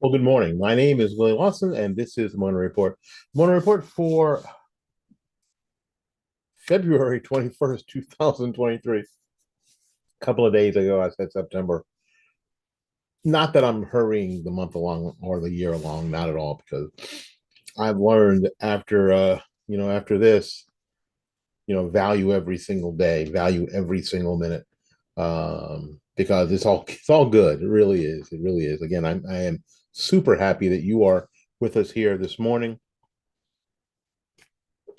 Well, good morning. My name is Willie Watson, and this is the Morning Report. Morning Report for February 21st, 2023. A couple of days ago, I said September. Not that I'm hurrying the month along or the year along, not at all, because I've learned after this, value every single day, value every single minute, because it's all good. It really is. It really is. Again, I am super happy that you are with us here this morning.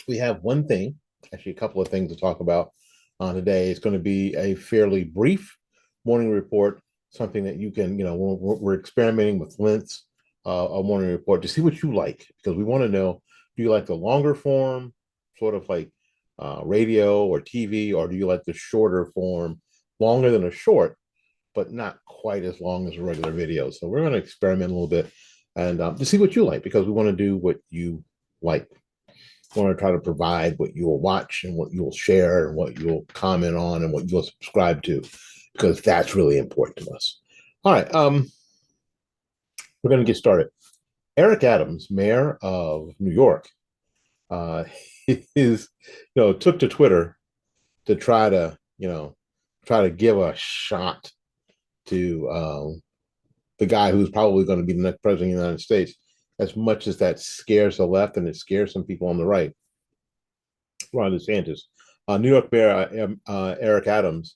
We have one thing, actually a couple of things to talk about today. It's going to be a fairly brief morning report, something that you can, we're experimenting with lengths a morning report to see what you like, because we want to know, do you like the longer form, sort of like radio or TV, or do you like the shorter form, longer than a short, but not quite as long as a regular video? So we're going to experiment a little bit and to see what you like, because we want to do what you like. Want to try to provide what you will watch and what you will share and what you'll comment on and what you'll subscribe to, because that's really important to us. All right, we're going to get started. Eric Adams, mayor of New York, uh, took to Twitter to try to give a shot to the guy who's probably going to be the next president of the United States. As much as that scares the left and it scares some people on the right, Ron DeSantis, New York Mayor Eric Adams,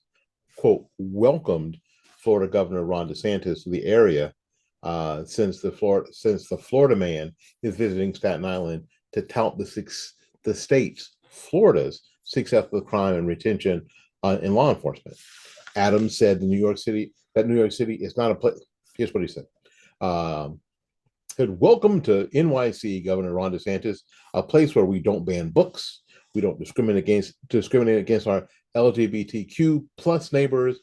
quote, welcomed Florida Governor Ron DeSantis to the area since the Florida man is visiting Staten Island to tout the state's Florida's success with crime and retention in law enforcement. Adams said New York City is not a place. Here's what he said. Said, welcome to NYC, Governor Ron DeSantis, a place where we don't ban books, we don't discriminate against our LGBTQ plus neighbors,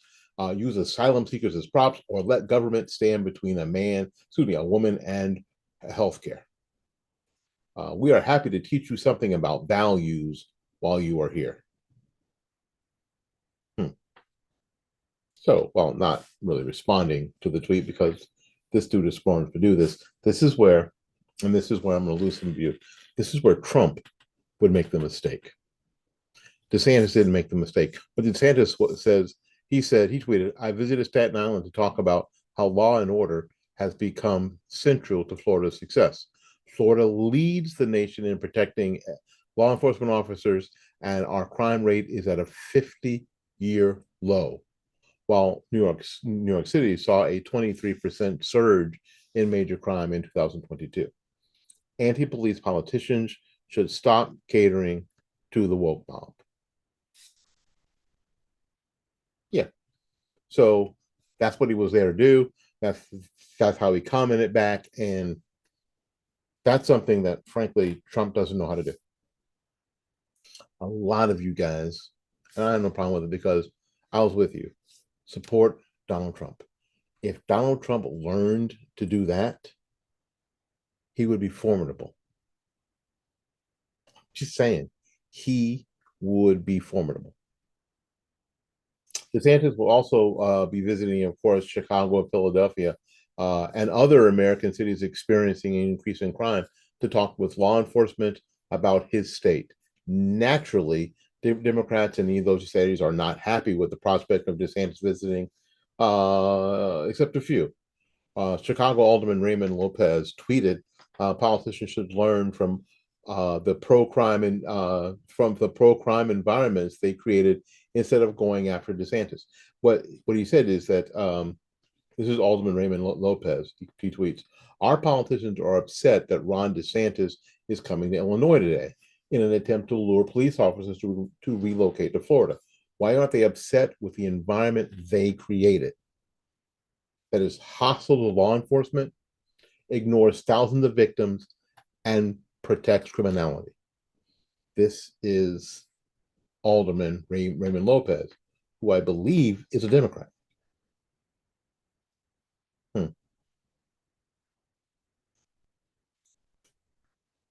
use asylum seekers as props, or let government stand between a woman and healthcare. We are happy to teach you something about values while you are here. So, well, not really responding to the tweet, because this dude is sworn to do this. This is where I'm going to lose some view. This is where Trump would make the mistake. DeSantis didn't make the mistake, but DeSantis he tweeted, I visited Staten Island to talk about how law and order has become central to Florida's success. Florida leads the nation in protecting law enforcement officers, and our crime rate is at a 50-year low, while New York City saw a 23% surge in major crime in 2022. Anti-police politicians should stop catering to the woke mob. Yeah. So that's what he was there to do. That's how he commented back. And that's something that, frankly, Trump doesn't know how to do. A lot of you guys, and I have no problem with it because I was with you, support Donald Trump. If Donald Trump learned to do that, he would be formidable. Just saying, he would be formidable. DeSantis will also be visiting, of course, Chicago and Philadelphia and other American cities experiencing an increase in crime to talk with law enforcement about his state. Naturally, Democrats in those cities are not happy with the prospect of DeSantis visiting, except a few. Chicago Alderman Raymond Lopez tweeted, politicians should learn from the pro-crime environments they created instead of going after DeSantis. What he said is that this is Alderman Raymond Lopez. He tweets, our politicians are upset that Ron DeSantis is coming to Illinois today in an attempt to lure police officers to relocate to Florida. Why aren't they upset with the environment they created that is hostile to law enforcement, ignores thousands of victims, and protects criminality? This is Alderman Raymond Lopez, who I believe is a Democrat.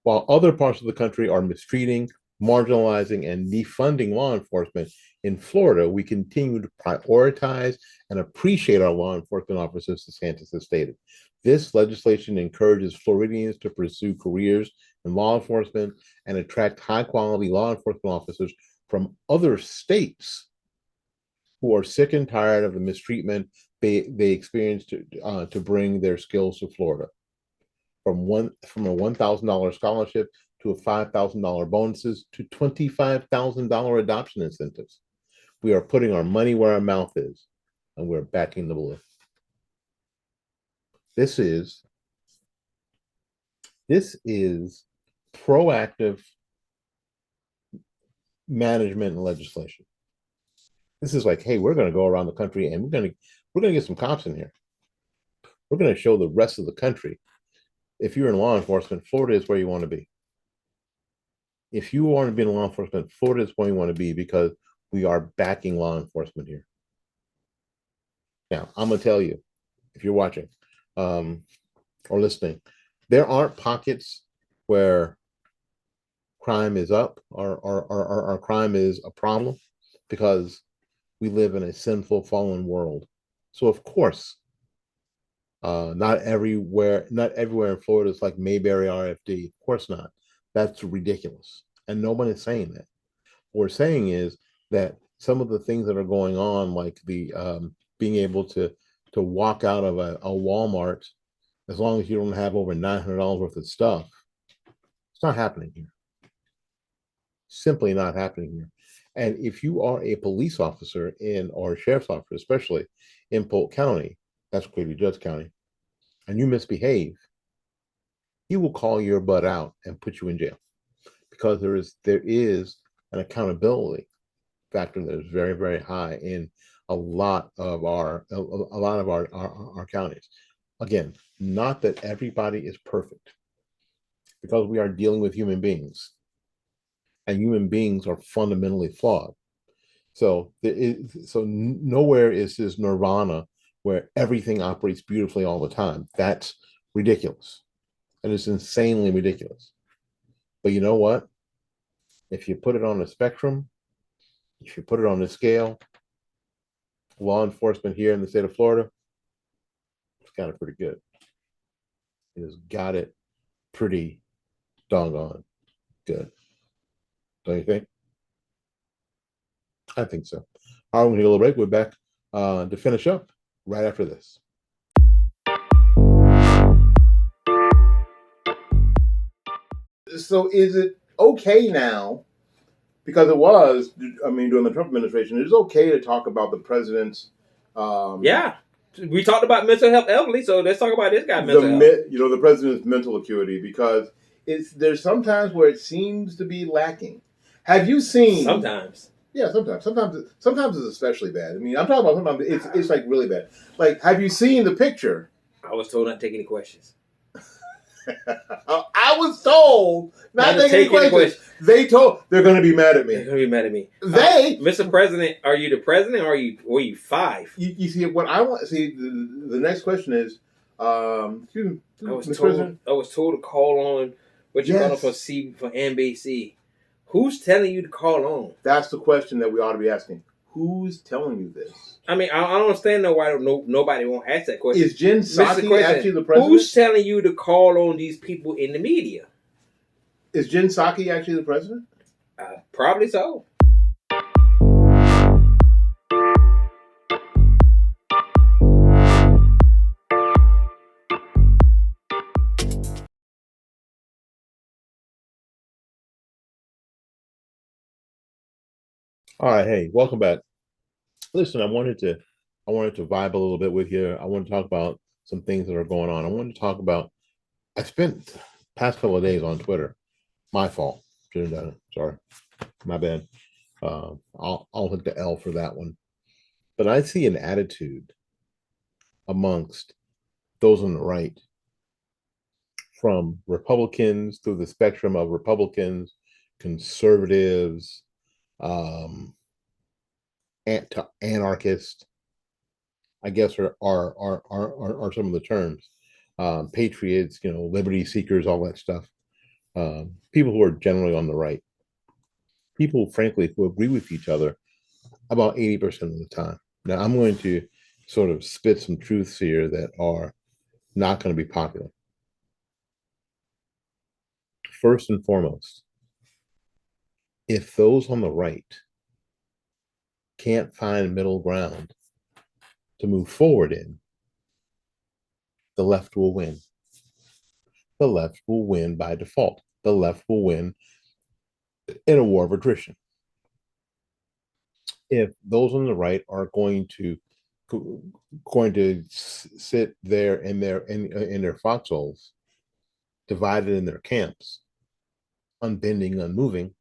While other parts of the country are mistreating, marginalizing, and defunding law enforcement, in Florida, we continue to prioritize and appreciate our law enforcement officers, DeSantis has stated. This legislation encourages Floridians to pursue careers in law enforcement and attract high quality law enforcement officers from other states who are sick and tired of the mistreatment they experience to bring their skills to Florida. From a $1,000 scholarship to a $5,000 bonuses to $25,000 adoption incentives. We are putting our money where our mouth is, and we're backing the blue. This is proactive management and legislation. This is like, hey, we're going to go around the country and we're going to get some cops in here. We're going to show the rest of the country, if you're in law enforcement, Florida is where you want to be. If you want to be in law enforcement, Florida is where you want to be, because we are backing law enforcement here. Now, I'm going to tell you, if you're watching or listening, there aren't pockets where crime is up or crime is a problem, because we live in a sinful, fallen world. So, of course, not everywhere in Florida is like Mayberry RFD. Of course not. That's ridiculous. And no one is saying that. What we're saying is that some of the things that are going on, like the being able to walk out of a Walmart as long as you don't have over $900 worth of stuff, it's not happening here. Simply not happening here. And if you are a police officer or a sheriff's officer, especially in Polk County, that's Clearly Judge County, and you misbehave, he will call your butt out and put you in jail, because there is an accountability factor that is very, very high in a lot of our counties. Again, not that everybody is perfect, because we are dealing with human beings, and human beings are fundamentally flawed. So nowhere is this nirvana where everything operates beautifully all the time. That's ridiculous. And it's insanely ridiculous. But you know what? If you put it on a spectrum, if you put it on a scale, law enforcement here in the state of Florida, it's got it pretty good. It has got it pretty doggone good. Don't you think? I think so. All right, we're going to take a little break. We're back to finish up right after this. So is it okay now, because it was, during the Trump administration, it is okay to talk about the president's... yeah. We talked about mental health elderly, so let's talk about this guy's mental health. The president's mental acuity, because there's sometimes where it seems to be lacking. Have you seen... Sometimes. Yeah, sometimes it's especially bad. I'm talking about sometimes it's like really bad. Like, have you seen the picture? I was told not to take any questions. I was told not to take any questions. They're going to be mad at me. They're going to be mad at me. Mr. President, are you the president, or were you five? You see, what I want... See, the next question is... Mr. President? I was told to call on what you call it for NBC. Who's telling you to call on? That's the question that we ought to be asking. Who's telling you this? I don't understand why nobody won't ask that question. Is Jen Psaki actually the president? Who's telling you to call on these people in the media? Is Jen Psaki actually the president? Probably so. All right, hey, welcome back. Listen, I wanted to vibe a little bit with you. I want to talk about some things that are going on. I wanted to talk about... I spent the past couple of days on Twitter. My fault. Shouldn't have done it. Sorry, my bad. I'll hit the L for that one. But I see an attitude amongst those on the right, from Republicans through the spectrum of Republicans, conservatives, anarchists, I guess are some of the terms. Patriots, liberty seekers, all that stuff. People who are generally on the right. People, frankly, who agree with each other about 80% of the time. Now, I'm going to sort of spit some truths here that are not going to be popular. First and foremost, if those on the right can't find middle ground to move forward in, the left will win. The left will win by default. The left will win in a war of attrition. If those on the right are going to sit there in their foxholes, divided in their camps, unbending, unmoving,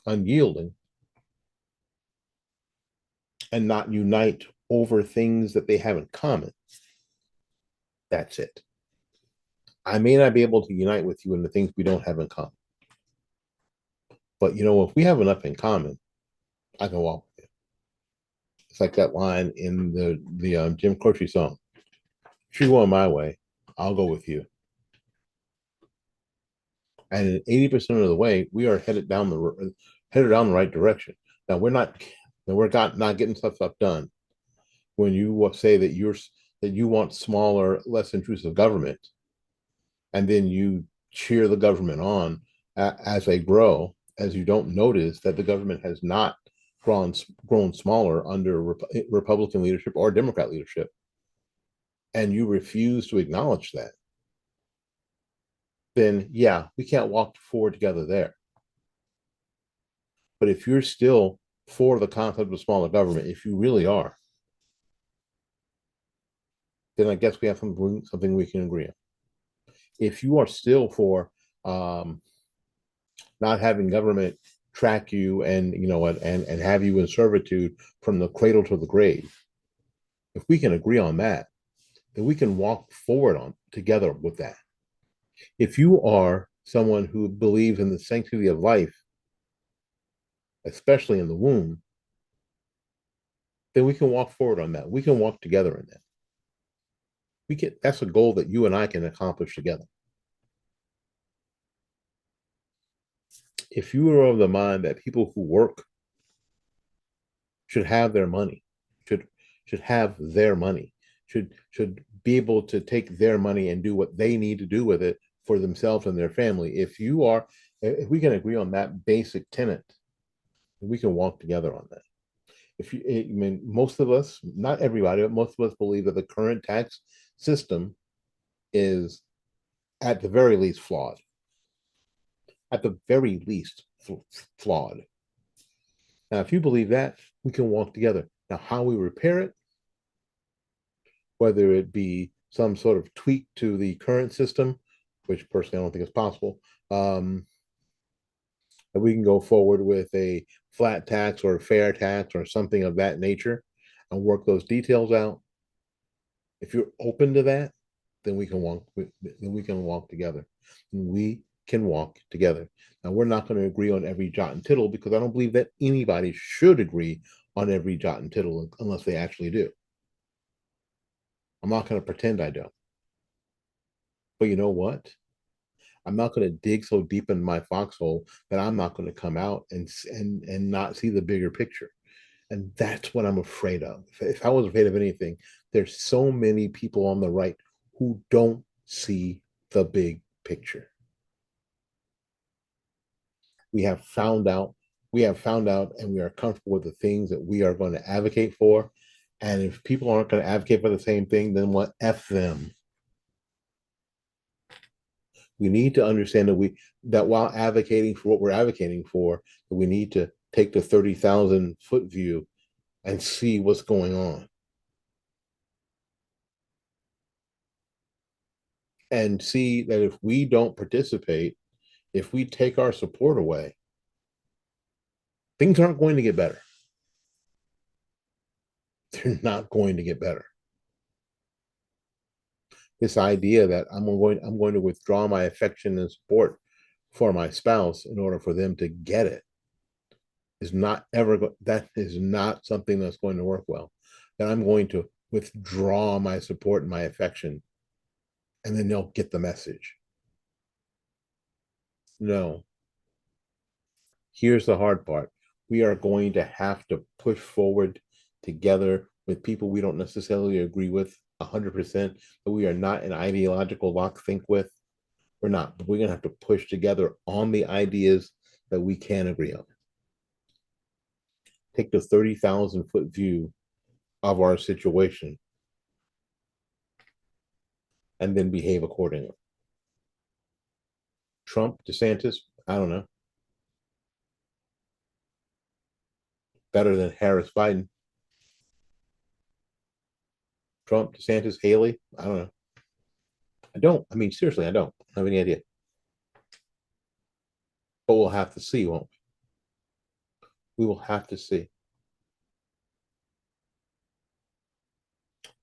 unyielding, and not unite over things that they have in common, that's it. I may not be able to unite with you in the things we don't have in common. But if we have enough in common, I can walk with you. It's like that line in the Jim Croce song. If you're going my way, I'll go with you. And 80% of the way, we are headed down the right direction. Now we're not getting stuff done when you say that you want smaller, less intrusive government, and then you cheer the government on as they grow, as you don't notice that the government has not grown smaller under Republican leadership or Democrat leadership, and you refuse to acknowledge that, then yeah, we can't walk forward together there. But if you're still for the concept of smaller government, if you really are, then I guess we have something we can agree on. If you are still for not having government track you and and have you in servitude from the cradle to the grave, if we can agree on that, then we can walk forward on together with that. If you are someone who believes in the sanctity of life, especially in the womb, then we can walk forward on that. We can walk together in that. That's a goal that you and I can accomplish together. If you are of the mind that people who work should have their money, should have their money, should be able to take their money and do what they need to do with it for themselves and their family. If we can agree on that basic tenet, we can walk together on that. I mean, most of us, not everybody, but most of us believe that the current tax system is at the very least flawed. At the very least flawed. Now, if you believe that, we can walk together. Now, how we repair it, whether it be some sort of tweak to the current system, which personally I don't think is possible, that we can go forward with a flat tax or a fair tax or something of that nature and work those details out. If you're open to that, then we can walk. Then we can walk together. We can walk together. Now we're not going to agree on every jot and tittle because I don't believe that anybody should agree on every jot and tittle unless they actually do. I'm not going to pretend I don't. But you know what? I'm not going to dig so deep in my foxhole that I'm not going to come out and not see the bigger picture. And that's what I'm afraid of. If I was afraid of anything, there's so many people on the right who don't see the big picture. We have found out, and we are comfortable with the things that we are going to advocate for. And if people aren't going to advocate for the same thing, then what? F them. We need to understand that while advocating for what we're advocating for, we need to take the 30,000-foot view and see what's going on. And see that if we don't participate, if we take our support away, things aren't going to get better. They're not going to get better. This idea that I'm going to withdraw my affection and support for my spouse in order for them to get it is not that is not something that's going to work well. That I'm going to withdraw my support and my affection, and then they'll get the message. No. Here's the hard part. We are going to have to push forward together with people we don't necessarily agree with 100% that we are not an ideological lock think with. We're not. We're going to have to push together on the ideas that we can agree on. Take the 30,000-foot view of our situation and then behave accordingly. Trump, DeSantis, I don't know. Better than Harris, Biden. Trump, DeSantis, Haley, I don't know. I don't. I mean, seriously, I don't have any idea. But we'll have to see, won't we? We will have to see.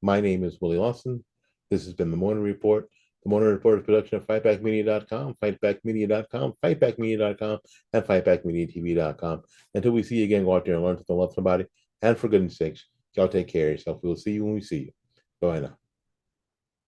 My name is Willie Lawson. This has been the Morning Report. The Morning Report is a production of fightbackmedia.com, fightbackmedia.com, fightbackmedia.com, and fightbackmediatv.com. Until we see you again, go out there and learn to love somebody. And for goodness sakes, y'all take care of yourself. We'll see you when we see you. Bye now.